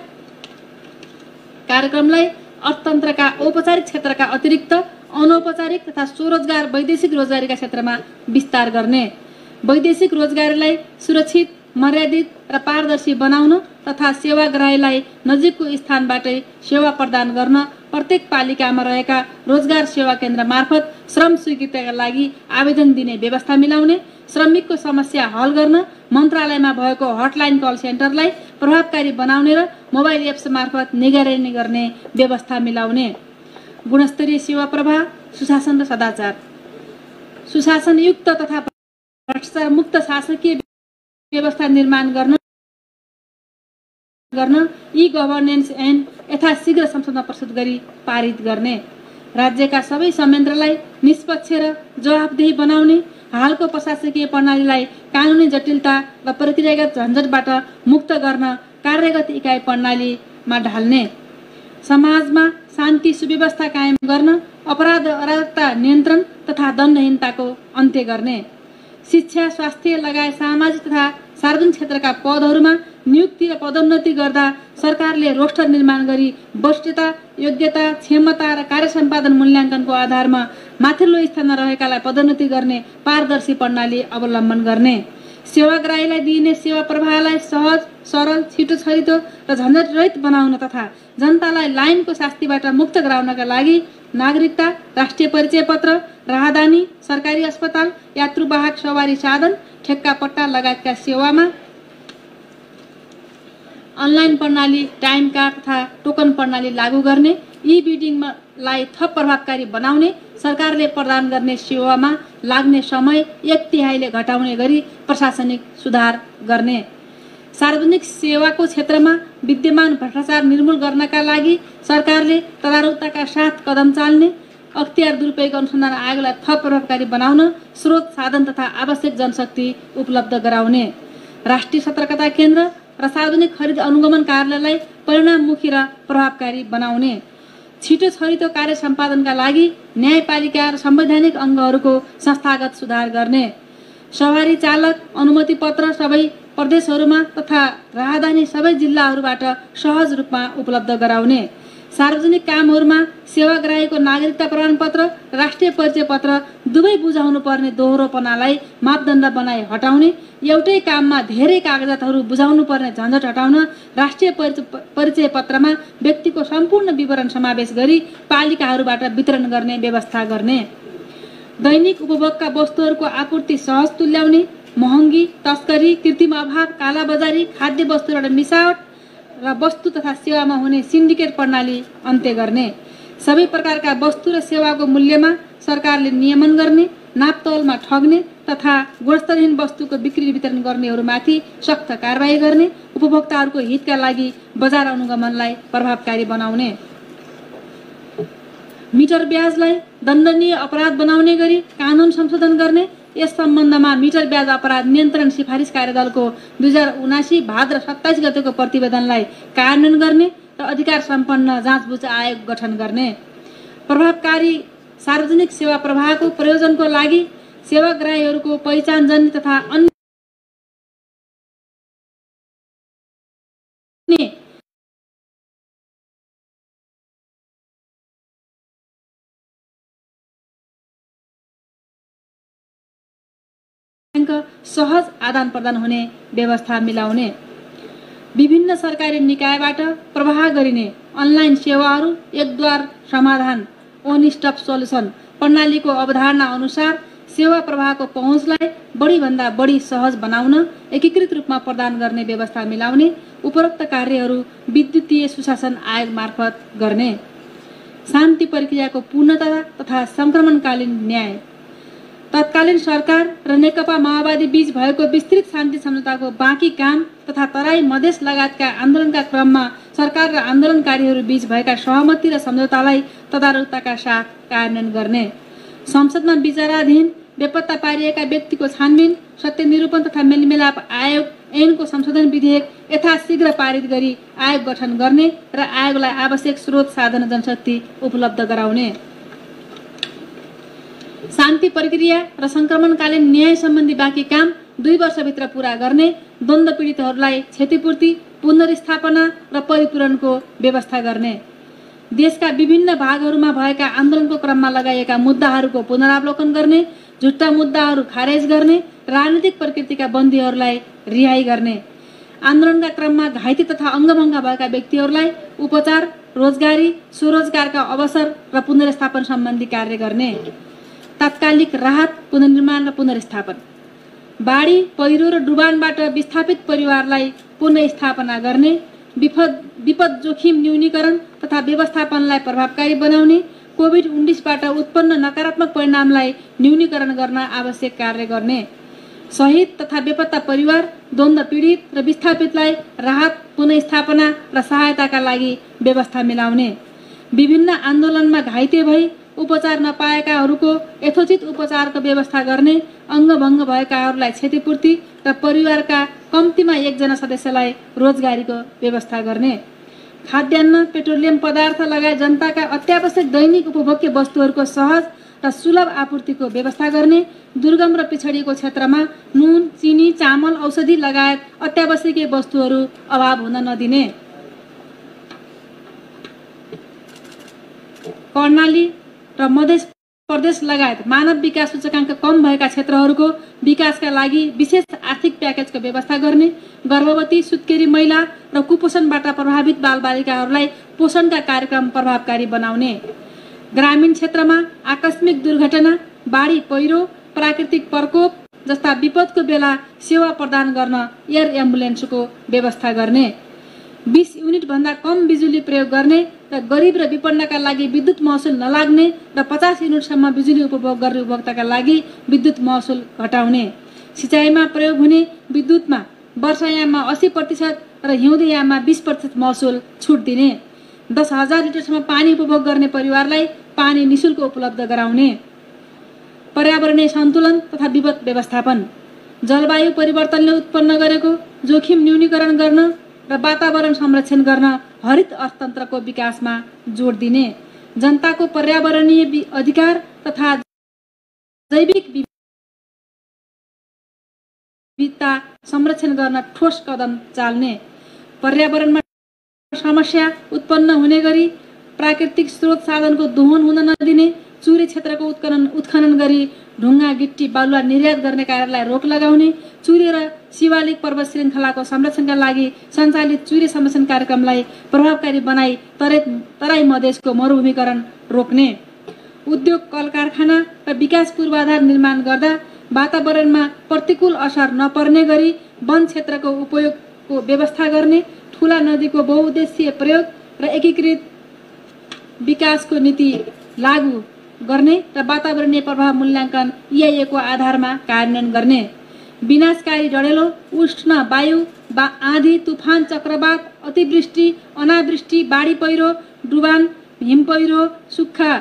कार्यक्रमलाई अर्थतन्त्रका औपचारिक क्षेत्रका अतिरिक्त अनौपचारिक तथा स्वरोजगार वैदेशिक रोजगारीका क्षेत्रमा विस्तार गर्ने, वैदेशिक रोजगारीलाई सुरक्षित, मर्यादित र पारदर्शी बनाउन तथा सेवाग्राहीलाई नजिकको स्थानबाटै सेवा प्रदान गर्न प्रत्येक पालिकामा रहेका रोजगार सेवा केन्द्र मार्फत श्रम स्वीकृतिका लागि आवेदन दिने व्यवस्था मिलाउने, श्रमिकको समस्या हल गर्न मन्त्रालयमा भएको हटलाइन कल सेन्टरलाई प्रभावकारी बनाउने र मोबाइल एप्स मार्फत निगरानी गर्ने व्यवस्था मिलाउने, गुणस्तरीय सेवा प्रवाह, सुशासन र सदाचार, सुशासनयुक्त तथा भ्रष्टाचार मुक्त शासकीय व्यवस्था निर्माण गर्न ई गभर्नेन्स ऐन यथाशीघ्र संसदमा प्रस्तुत गरी पारित गर्ने, राज्यका सबै संयन्त्रलाई निष्पक्ष र जवाफदेही बनाउने, हालको प्रशासकीय प्रणालीलाई कानुनी जटिलता र प्रक्रियागत झन्झटबाट मुक्त गर्न कार्यगत इकाइ प्रणालीमा ढाल्ने, समाजमा शान्ति सुव्यवस्था कायम गर्न अपराध अराजकता नियन्त्रण तथा दण्डहीनताको अन्त्य गर्ने, शिक्षा, स्वास्थ्य लगायत सामाजिक तथा सार्वजनिक क्षेत्रका पदहरूमा नियुक्ति र पदोन्नति गर्दा सरकारले रोस्टर निर्माण गरी वरिष्ठता, योग्यता, क्षमता र कार्य सम्पादन मूल्याङ्कनको आधारमा माथिल्लो स्थानमा रहेकालाई पदोन्नति गर्ने पारदर्शी प्रणाली अवलम्बन गर्ने, सेवाग्राहीलाई दिइने सेवा प्रवाहलाई सहज, सरल, छिटो छरितो र झन्झटरहित बनाउन तथा जनतालाई लाइनको शास्तिबाट मुक्त गराउनका लागि नागरिकता, राष्ट्रिय परिचय पत्र, राहदानी, सरकारी अस्पताल, यात्रुवाहक सवारी साधन, ठेक्का पट्टा लगायतका सेवामा अनलाइन प्रणाली, टाइम कार्ड तथा टोकन प्रणाली लागू गर्ने, ई बिडिङलाई थप प्रभावकारी बनाउने, सरकारले प्रदान गर्ने सेवामा लाग्ने समय 1/3 घटाउने गरी प्रशासनिक सुधार गर्ने, सार्वजनिक सेवाको क्षेत्रमा विद्यमान भ्रष्टाचार निर्मूल गर्नका लागि सरकारले तदारुकताका साथ कदम चाल्ने, अख्तियार दुरुपयोग अनुसन्धान आयोगलाई थप प्रभावकारी बनाउन स्रोत साधन तथा आवश्यक जनशक्ति उपलब्ध गराउने, राष्ट्रिय सतर्कता केन्द्र र सार्वजनिक खरिद अनुगमन कार्यालयलाई परिणाममुखी र प्रभावकारी बनाउने, छिटो छरितो कार्य सम्पादनका लागि न्यायपालिका र संवैधानिक अङ्गहरूको संस्थागत सुधार गर्ने, सवारी चालक अनुमति पत्र सबै प्रदेशहरूमा तथा राहदानी सबै जिल्लाहरूबाट सहज रूपमा उपलब्ध गराउने, सार्वजनिक कामहरूमा सेवाग्राहीको नागरिकता प्रमाणपत्र, राष्ट्रिय परिचय पत्र दुवै बुझाउनु पर्ने दोहोरोपनालाई मापदण्ड बनाई हटाउने, एउटै काममा धेरै कागजातहरू बुझाउनु पर्ने झन्झट हटाउन राष्ट्रिय परिचय पत्रमा व्यक्तिको सम्पूर्ण विवरण समावेश गरी पालिकाहरूबाट वितरण गर्ने व्यवस्था गर्ने, दैनिक उपभोगका वस्तुहरूको आपूर्ति सहज तुल्याउने, महँगी, तस्करी, कृत्रिम अभाव, कालाबजारी, खाद्य वस्तुबाट मिसावट र वस्तु तथा सेवामा हुने सिन्डिकेट प्रणाली अन्त्य गर्ने, सबै प्रकारका वस्तु र सेवाको मूल्यमा सरकारले नियमन गर्ने, नापतौलमा ठग्ने तथा गुणस्तरहीन वस्तुको बिक्री वितरण गर्नेहरूमाथि सख्त कारबाही गर्ने, उपभोक्ताहरूको हितका लागि बजार अनुगमनलाई प्रभावकारी बनाउने, मिटर ब्याजलाई दण्डनीय अपराध बनाउने गरी कानुन संशोधन गर्ने, यस सम्बन्धमा मिटर ब्याज अपराध नियन्त्रण सिफारिस कार्यदलको 2079 भाद्र 27 गतेको प्रतिवेदनलाई कार्यान्वयन गर्ने र अधिकार सम्पन्न जाँचबुझ आयोग गठन गर्ने, प्रभावकारी सार्वजनिक सेवा प्रवाहको प्रयोजनको लागि सेवाग्राहीहरूको पहिचानजन्य तथा अन्य सहज आदान प्रदान हुने व्यवस्था मिलाउने, विभिन्न सरकारी निकायबाट प्रवाह गरिने अनलाइन सेवाहरू एकद्वार समाधान वन स्टप सोल्युसन प्रणालीको अवधारणा अनुसार सेवा प्रवाहको पहुँचलाई बढीभन्दा बढी सहज बनाउन एकीकृत रूपमा प्रदान गर्ने व्यवस्था मिलाउने, उपरोक्त कार्यहरू विद्युतीय सुशासन आयोग मार्फत गर्ने, शान्ति प्रक्रियाको पूर्णता तथा संक्रमणकालीन न्याय, तत्कालीन सरकार र नेकपा माओवादी बीच भएको विस्तृत शान्ति सम्झौताको बाँकी काम तथा तराई मधेस लगायतका आन्दोलनका क्रममा सरकार र आन्दोलनकारीहरू बीच भएका सहमति र सम्झौतालाई तदारुकताका साथ कार्यान्वयन गर्ने, संसदमा विचाराधीन बेपत्ता पारिएका व्यक्तिको छानबिन, सत्य निरूपण तथा मेलमिलाप आयोग ऐनको संशोधन विधेयक यथाशीघ्र पारित गरी आयोग गठन गर्ने र आयोगलाई आवश्यक स्रोत साधन जनशक्ति उपलब्ध गराउने, शान्ति प्रक्रिया र संक्रमणकालीन न्याय सम्बन्धी बाँकी काम 2 वर्षभित्र पूरा गर्ने, द्वन्द्व पीडितहरूलाई क्षतिपूर्ति, पुनर्स्थापना र परिपूरणको व्यवस्था गर्ने, देशका विभिन्न भागहरूमा भएका आन्दोलनको क्रममा लगाइएका मुद्दाहरूको पुनरावलोकन गर्ने, झुट्टा मुद्दाहरू खारेज गर्ने, राजनीतिक प्रकृतिका बन्दीहरूलाई रिहाई गर्ने, आन्दोलनका क्रममा घाइते तथा अङ्गभङ्ग भएका व्यक्तिहरूलाई उपचार, रोजगारी, स्वरोजगारका अवसर र पुनर्स्थापन सम्बन्धी कार्य गर्ने, तात्कालिक राहत, पुनर्निर्माण र पुनर्स्थापन, बाढी, पहिरो र डुबानबाट विस्थापित परिवारलाई पुनर्स्थापना गर्ने, विपद जोखिम न्यूनीकरण तथा व्यवस्थापनलाई प्रभावकारी बनाउने, कोभिड-19बाट उत्पन्न नकारात्मक परिणामलाई न्यूनीकरण गर्न आवश्यक कार्य गर्ने, शहीद तथा बेपत्ता परिवार, द्वन्द्व पीडित र विस्थापितलाई राहत, पुनर्स्थापना र सहायताका लागि व्यवस्था मिलाउने, विभिन्न आन्दोलनमा घाइते भई उपचार नपाएकाहरूको यथोचित उपचारको व्यवस्था गर्ने, अङ्गभङ्ग भएकाहरूलाई क्षतिपूर्ति र परिवारका कम्तीमा 1 जना सदस्यलाई रोजगारीको व्यवस्था गर्ने, खाद्यान्न, पेट्रोलियम पदार्थ लगायत जनताका अत्यावश्यक दैनिक उपभोग्य वस्तुहरूको सहज र सुलभ आपूर्तिको व्यवस्था गर्ने, दुर्गम र पिछडिएको क्षेत्रमा नुन, चिनी, चामल, औषधि लगायत अत्यावश्यकीय वस्तुहरू अभाव हुन नदिने, कर्णाली र मध्य प्रदेश लगायत मानव विकास सूचकाङ्क कम भएका क्षेत्रहरूको विकासका लागि विशेष आर्थिक प्याकेजको व्यवस्था गर्ने, गर्भवती, सुत्केरी महिला र कुपोषणबाट प्रभावित बालबालिकाहरूलाई पोषणका कार्यक्रम प्रभावकारी बनाउने, ग्रामीण क्षेत्रमा आकस्मिक दुर्घटना, बाढी, पहिरो, प्राकृतिक प्रकोप जस्ता विपदको बेला सेवा प्रदान गर्न एयर एम्बुलेन्सको व्यवस्था गर्ने, 20 युनिटभन्दा कम बिजुली प्रयोग गर्ने र गरिब र विपन्नका लागि विद्युत महसुल नलाग्ने र 50 युनिटसम्म बिजुली उपभोग गर्ने उपभोक्ताका लागि विद्युत महसुल घटाउने, सिँचाइमा प्रयोग हुने विद्युतमा वर्षायाममा 80% र हिउँदयाममा 20% महसुल छुट दिने, 10,000 लिटरसम्म पानी उपभोग गर्ने परिवारलाई पानी निशुल्क उपलब्ध गराउने, पर्यावरणीय सन्तुलन तथा विपद व्यवस्थापन, जलवायु परिवर्तनले उत्पन्न गरेको जोखिम न्यूनीकरण गर्न र वातावरण संरक्षण गर्न हरित अर्थतन्त्रको विकासमा जोड दिने, जनताको पर्यावरणीय अधिकार तथा जैविक विविधता संरक्षण गर्न ठोस कदम चाल्ने, पर्यावरणमा समस्या उत्पन्न हुने गरी प्राकृतिक स्रोत साधनको दोहन हुन नदिने, चुरे क्षेत्रको उत्खनन गरी ढुङ्गा गिट्टी बालुवा निर्यात गर्ने कार्यलाई रोक लगाउने, चुरे र शिवालिक पर्वत श्रृङ्खलाको संरक्षणका लागि सञ्चालित चुरे संरक्षण कार्यक्रमलाई प्रभावकारी बनाई तराई मधेसको मरुभूमिकरण रोक्ने, उद्योग कल कारखाना र विकास पूर्वाधार निर्माण गर्दा वातावरणमा प्रतिकूल असर नपर्ने गरी वन क्षेत्रको उपयोगको व्यवस्था गर्ने, ठुला नदीको बहुउद्देश्यीय प्रयोग र एकीकृत विकासको नीति लागू गर्ने र वातावरणीय प्रभाव मूल्याङ्कन EIA को आधारमा कार्यान्वयन गर्ने, विनाशकारी डढेलो उष्ण वायु आँधी तुफान चक्रवात अतिवृष्टि अनावृष्टि बाढी पहिरो डुबान हिम पहिरो सुक्खा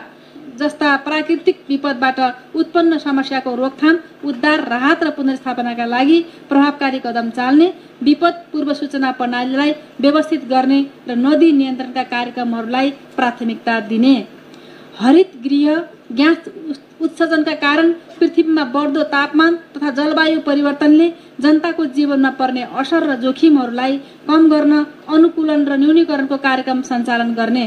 जस्ता प्राकृतिक विपदबाट उत्पन्न समस्याको रोकथाम उद्धार राहत र पुनर्स्थापनाका लागि प्रभावकारी कदम चाल्ने, विपद पूर्व सूचना प्रणालीलाई व्यवस्थित गर्ने र नदी नियन्त्रणका कार्यक्रमहरूलाई प्राथमिकता दिने, हरित गृह ग्यास उत्सर्जनका कारण पृथ्वीमा बढ्दो तापमान तथा जलवायु परिवर्तनले जनताको जीवनमा पर्ने असर र जोखिमहरूलाई कम गर्न अनुकूलन र न्यूनीकरणको कार्यक्रम सञ्चालन गर्ने,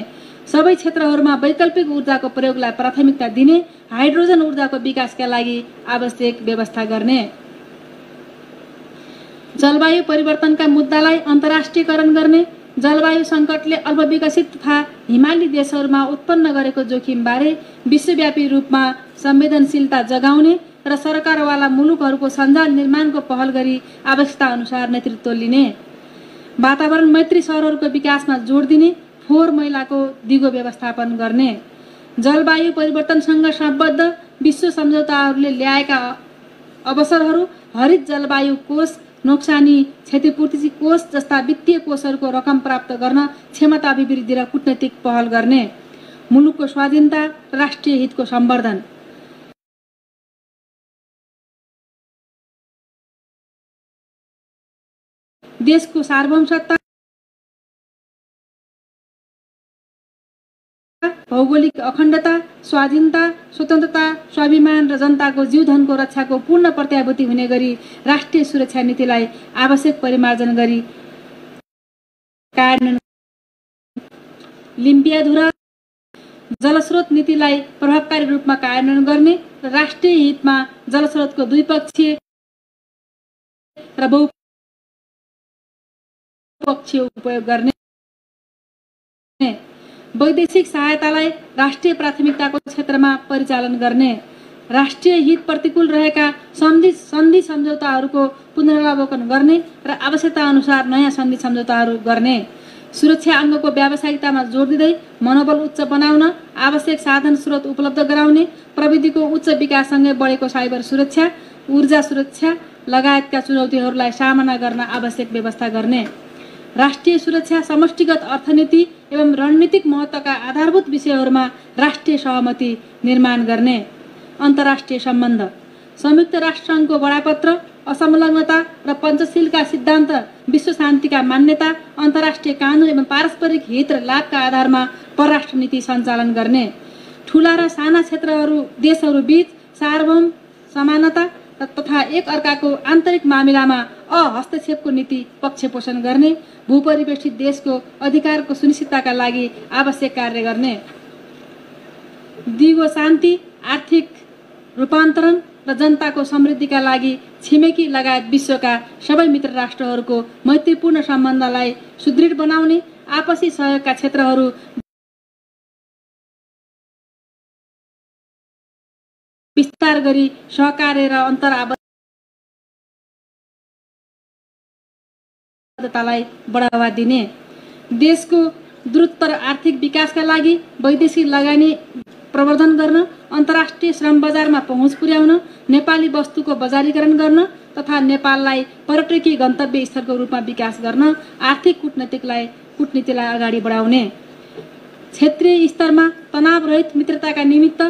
सबै क्षेत्रहरूमा वैकल्पिक ऊर्जाको प्रयोगलाई प्राथमिकता दिने, हाइड्रोजन ऊर्जाको विकासका लागि आवश्यक व्यवस्था गर्ने, जलवायु परिवर्तनका मुद्दालाई अन्तर्राष्ट्रियकरण गर्ने, जलवायु सङ्कटले अल्पविकसित तथा हिमाली देशहरूमा उत्पन्न गरेको जोखिमबारे विश्वव्यापी रूपमा संवेदनशीलता जगाउने र सरकारवाला मुलुकहरूको सञ्जाल निर्माणको पहल गरी आवश्यकता अनुसार नेतृत्व लिने, वातावरण मैत्री सहरहरूको विकासमा जोड दिने, फोहोर मैलाको दिगो व्यवस्थापन गर्ने, जलवायु परिवर्तनसँग सम्बद्ध विश्व सम्झौताहरूले ल्याएका अवसरहरू हरित जलवायु कोष नोक्सानी क्षतिपूर्ति कोष जस्ता वित्तीय कोषहरूको रकम प्राप्त गर्न क्षमता अभिवृद्धि र कूटनीतिक पहल गर्ने, मुलुकको स्वाधीनता राष्ट्रिय हितको सम्वर्धन, देशको सार्वभौमसत्ता भौगोलिक अखण्डता स्वाधीनता स्वतन्त्रता स्वाभिमान र जनताको जीवधनको रक्षाको पूर्ण प्रत्याभूति हुने गरी राष्ट्रिय सुरक्षा नीतिलाई आवश्यक परिमार्जन गरी कार्यान्वयन, लिम्पियाधुरा जलस्रोत नीतिलाई प्रभावकारी रूपमा कार्यान्वयन गर्ने र राष्ट्रिय हितमा जलस्रोतको द्विपक्षीय र बहुपक्षीय उपयोग गर्ने, वैदेशिक सहायतालाई राष्ट्रिय प्राथमिकताको क्षेत्रमा परिचालन गर्ने, राष्ट्रिय हित प्रतिकूल रहेका सन्धि सम्झौताहरूको पुनरावलोकन गर्ने र आवश्यकता अनुसार नयाँ सन्धि सम्झौताहरू गर्ने, सुरक्षा अङ्गको व्यावसायिकतामा जोड दिँदै मनोबल उच्च बनाउन आवश्यक साधन स्रोत उपलब्ध गराउने, प्रविधिको उच्च विकाससँगै बढेको साइबर सुरक्षा ऊर्जा सुरक्षा लगायतका चुनौतीहरूलाई सामना गर्न आवश्यक व्यवस्था गर्ने, राष्ट्रिय सुरक्षा समष्टिगत अर्थनीति एवं रणनीतिक महत्त्वका आधारभूत विषयहरूमा राष्ट्रिय सहमति निर्माण गर्ने, अन्तर्राष्ट्रिय सम्बन्ध संयुक्त राष्ट्रसङ्घको बडापत्र असंलग्नता र पञ्चशीलका सिद्धान्त विश्व शान्तिका मान्यता अन्तर्राष्ट्रिय कानुन एवं पारस्परिक हित र लाभका आधारमा परराष्ट्र नीति सञ्चालन गर्ने, ठूला र साना देशहरू बीच सार्वभौम समानता तथा एक अर्काको आन्तरिक मामिलामा हस्तक्षेपको नीति पक्षपोषण गर्ने, भूपरिवेष्टित देशको अधिकारको सुनिश्चितताका लागि आवश्यक कार्य गर्ने, दिगो शान्ति आर्थिक रूपान्तरण र जनताको समृद्धिका लागि छिमेकी लगायत विश्वका सबै मित्र राष्ट्रहरूको मैत्रीपूर्ण सम्बन्धलाई सुदृढ बनाउने, आपसी सहयोगका क्षेत्रहरू विस्तार गरी सहकार्य र अन्तर्आबद्धतालाई बढावा दिने, देशको द्रुततर आर्थिक विकासका लागि वैदेशिक लगानी प्रवर्धन गर्न, अन्तर्राष्ट्रिय श्रम बजारमा पहुँच पुर्याउन, नेपाली वस्तुको बजारीकरण गर्न तथा नेपाललाई पर्यटकीय गन्तव्य स्थलको रूपमा विकास गर्न आर्थिक कूटनीतिलाई अगाडि बढाउने, क्षेत्रीय स्तरमा तनावरहित मित्रताका निमित्त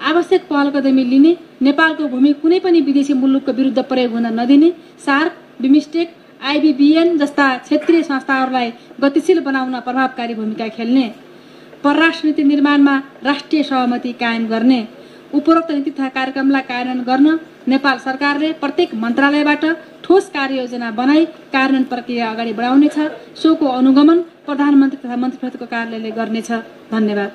आवश्यक पहल कदमी लिने, नेपालको भूमि कुनै पनि विदेशी मुलुकको विरुद्ध प्रयोग हुन नदिने, सार्क, बिमस्टेक, IBBN जस्ता क्षेत्रीय संस्थाहरूलाई गतिशील बनाउन प्रभावकारी भूमिका खेल्ने, परराष्ट्र नीति निर्माणमा राष्ट्रिय सहमति कायम गर्ने, उपरोक्त नीति तथा कार्यक्रमलाई कार्यान्वयन गर्न नेपाल सरकारले प्रत्येक मन्त्रालयबाट ठोस कार्ययोजना बनाई कार्यान्वयन प्रक्रिया अगाडि बढाउनेछ। सोको अनुगमन प्रधानमन्त्री तथा मन्त्री परिषदको कार्यालयले गर्नेछ। धन्यवाद।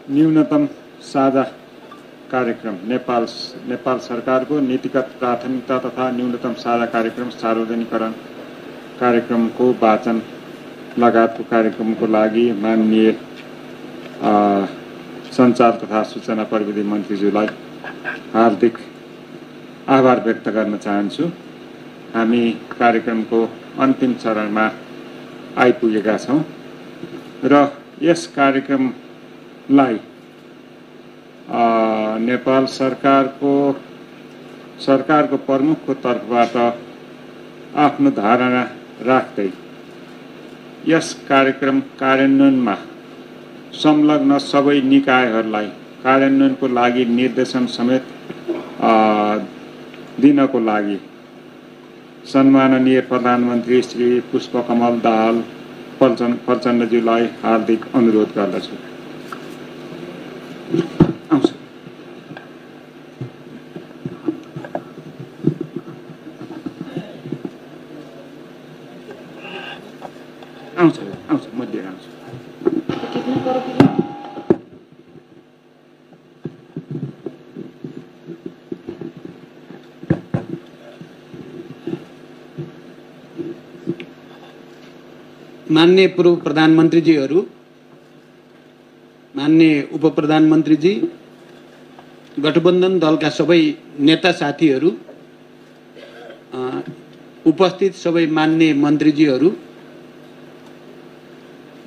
न्यूनतम साझा कार्यक्रम नेपाल सरकारको नीतिगत प्राथमिकता तथा न्यूनतम साझा कार्यक्रम सार्वजनिकरण कार्यक्रमको वाचन लगायतको कार्यक्रमको लागि माननीय सञ्चार तथा सूचना प्रविधि मन्त्रीज्यूलाई हार्दिक आभार व्यक्त गर्न चाहन्छु। हामी कार्यक्रमको अन्तिम चरणमा आइपुगेका छौँ र यस कार्यक्रमलाई नेपाल सरकारको प्रमुखको तर्फबाट आफ्नो धारणा राख्दै यस कार्यक्रम कार्यान्वयनमा संलग्न सबै निकायहरूलाई कार्यान्वयनको लागि निर्देशन समेत दिनको लागि सम्माननीय प्रधानमन्त्री श्री पुष्पकमल दाहाल प्रचण्डज्यूलाई हार्दिक अनुरोध गर्दछु। आउँछ मध्ये आउँछ। माननीय पूर्व प्रधानमन्त्रीजीहरू, माननीय उप प्रधानमन्त्रीजी, गठबन्धन दलका सबै नेता साथीहरू, उपस्थित सबै माननीय मन्त्रीजीहरू,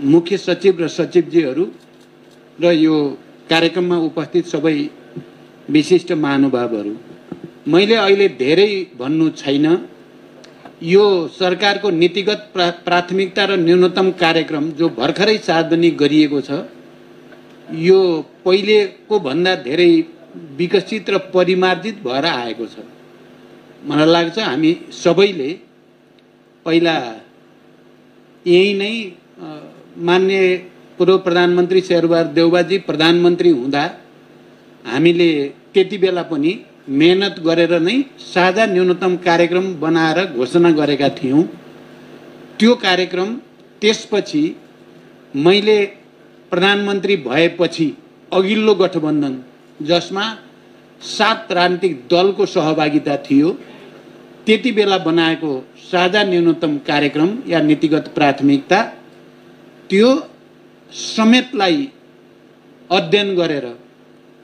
मुख्य सचिव र सचिवजीहरू र यो कार्यक्रममा उपस्थित सबै विशिष्ट महानुभावहरू, मैले अहिले धेरै भन्नु छैन। यो सरकारको नीतिगत प्राथमिकता र न्यूनतम कार्यक्रम जो भर्खरै सार्वजनिक गरिएको छ, यो पहिलेको भन्दा धेरै विकसित र परिमार्जित भएर आएको छ। मलाई लाग्छ हामी सबैले पहिला यही नै माननीय पूर्व प्रधानमन्त्री शेरबहादुर देउवाजी प्रधानमन्त्री हुँदा हामीले त्यति बेला पनि मेहनत गरेर नै साझा न्यूनतम कार्यक्रम बनाएर घोषणा गरेका थियौँ। त्यो कार्यक्रम त्यसपछि मैले प्रधानमन्त्री भएपछि अघिल्लो गठबन्धन जसमा 7 राजनीतिक दलको सहभागिता थियो, त्यति बेला बनाएको साझा न्यूनतम कार्यक्रम या नीतिगत प्राथमिकता, त्यो समेतलाई अध्ययन गरेर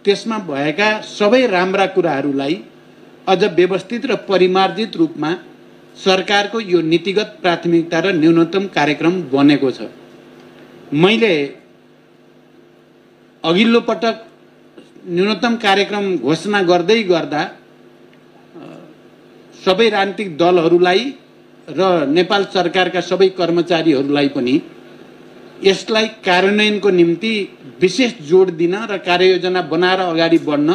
त्यसमा भएका सबै राम्रा कुराहरूलाई अझ व्यवस्थित र परिमार्जित रूपमा सरकारको यो नीतिगत प्राथमिकता र न्यूनतम कार्यक्रम बनेको छ। मैले अघिल्लो पटक न्यूनतम कार्यक्रम घोषणा गर्दै गर्दा सबै राजनीतिक दलहरूलाई र नेपाल सरकारका सबै कर्मचारीहरूलाई पनि यसलाई कार्यान्वयनको निम्ति विशेष जोड दिन र कार्ययोजना बनाएर अगाडि बढ्न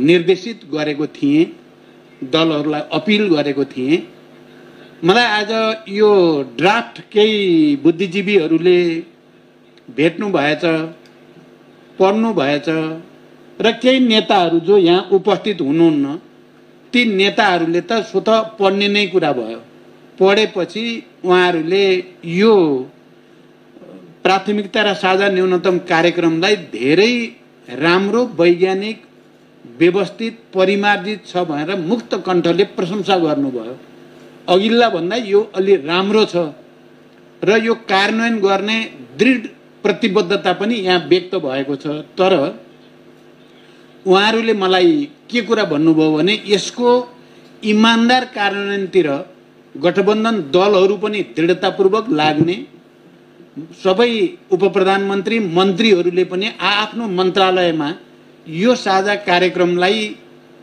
निर्देशित गरेको थिएँ, दलहरूलाई अपिल गरेको थिएँ। मलाई आज यो ड्राफ्ट केही बुद्धिजीवीहरूले भेट्नु भएछ, पढ्नु भएछ र केही नेताहरू जो यहाँ उपस्थित हुनुहुन्न, ती नेताहरूले त स्वतः पढ्ने नै कुरा भयो। पढेपछि उहाँहरूले यो प्राथमिकता र साझा न्यूनतम कार्यक्रमलाई धेरै राम्रो, वैज्ञानिक, व्यवस्थित, परिमार्जित छ भनेर मुक्त कण्ठले प्रशंसा गर्नुभयो। अघिल्ला भन्दा यो अलि राम्रो छ र यो कार्यान्वयन गर्ने दृढ प्रतिबद्धता पनि यहाँ व्यक्त भएको छ। तर उहाँहरूले मलाई के कुरा भन्नुभयो भने यसको इमानदार कार्यान्वयनतिर गठबन्धन दलहरू पनि दृढतापूर्वक लाग्ने, सबै उपप्रधानमन्त्री मन्त्रीहरूले पनि आफ्नो मन्त्रालयमा यो साझा कार्यक्रमलाई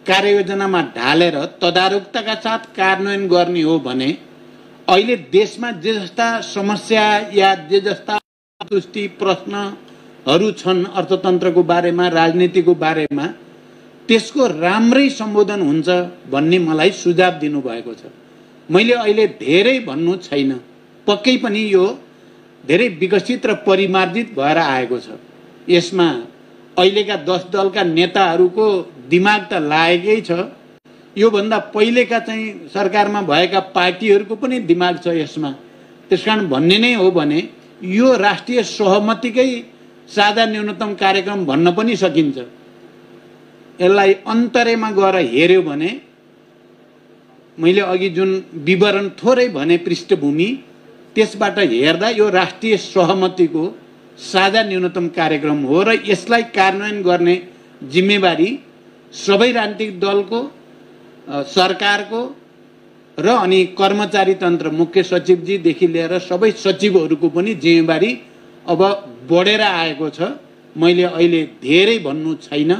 कार्ययोजनामा ढालेर तदारुकताका साथ कार्यान्वयन गर्ने हो भने अहिले देशमा जे जस्ता समस्या या जे जस्ता असन्तुष्टि प्रश्नहरू छन् अर्थतन्त्रको बारेमा, राजनीतिको बारेमा, त्यसको राम्रै सम्बोधन हुन्छ भन्ने मलाई सुझाव दिनुभएको छ। मैले अहिले धेरै भन्नु छैन, पक्कै पनि यो धेरै विकसित र परिमार्जित भएर आएको छ। यसमा अहिलेका 10 दलका नेताहरूको दिमाग त लागेकै छ, योभन्दा पहिलेका चाहिँ सरकारमा भएका पार्टीहरूको पनि दिमाग छ यसमा। त्यसकारण भन्ने नै हो भने यो राष्ट्रिय सहमतिकै साझा न्यूनतम कार्यक्रम भन्न पनि सकिन्छ। यसलाई अन्तरेमा गएर हेर्यो भने मैले अघि जुन विवरण थोरै भने पृष्ठभूमि, त्यसबाट हेर्दा यो राष्ट्रिय सहमतिको साझा न्यूनतम कार्यक्रम हो र यसलाई कार्यान्वयन गर्ने जिम्मेवारी सबै राजनीतिक दलको, सरकारको र अनि कर्मचारी तन्त्र मुख्य सचिवजीदेखि लिएर सबै सचिवहरूको पनि जिम्मेवारी अब बढेर आएको छ। मैले अहिले धेरै भन्नु छैन,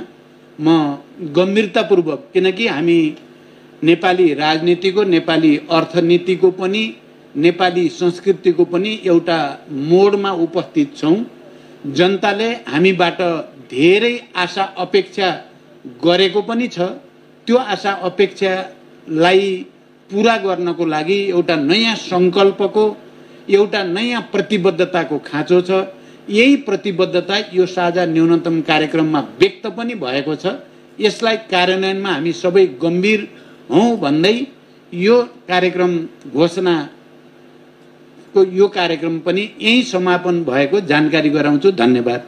म गम्भीरतापूर्वक, किनकि हामी नेपाली राजनीतिको, नेपाली अर्थनीतिको पनि, नेपाली संस्कृतिको पनि एउटा मोडमा उपस्थित छौँ। जनताले हामीबाट धेरै आशा अपेक्षा गरेको पनि छ। त्यो आशा अपेक्षालाई पुरा गर्नको लागि एउटा नयाँ सङ्कल्पको, एउटा नयाँ प्रतिबद्धताको खाँचो छ। यही प्रतिबद्धता यो साझा न्यूनतम कार्यक्रममा व्यक्त पनि भएको छ। यसलाई कार्यान्वयनमा हामी सबै गम्भीर हौँ भन्दै यो कार्यक्रम घोषणाको यो कार्यक्रम पनि यही समापन भएको जानकारी गराउँछु। धन्यवाद।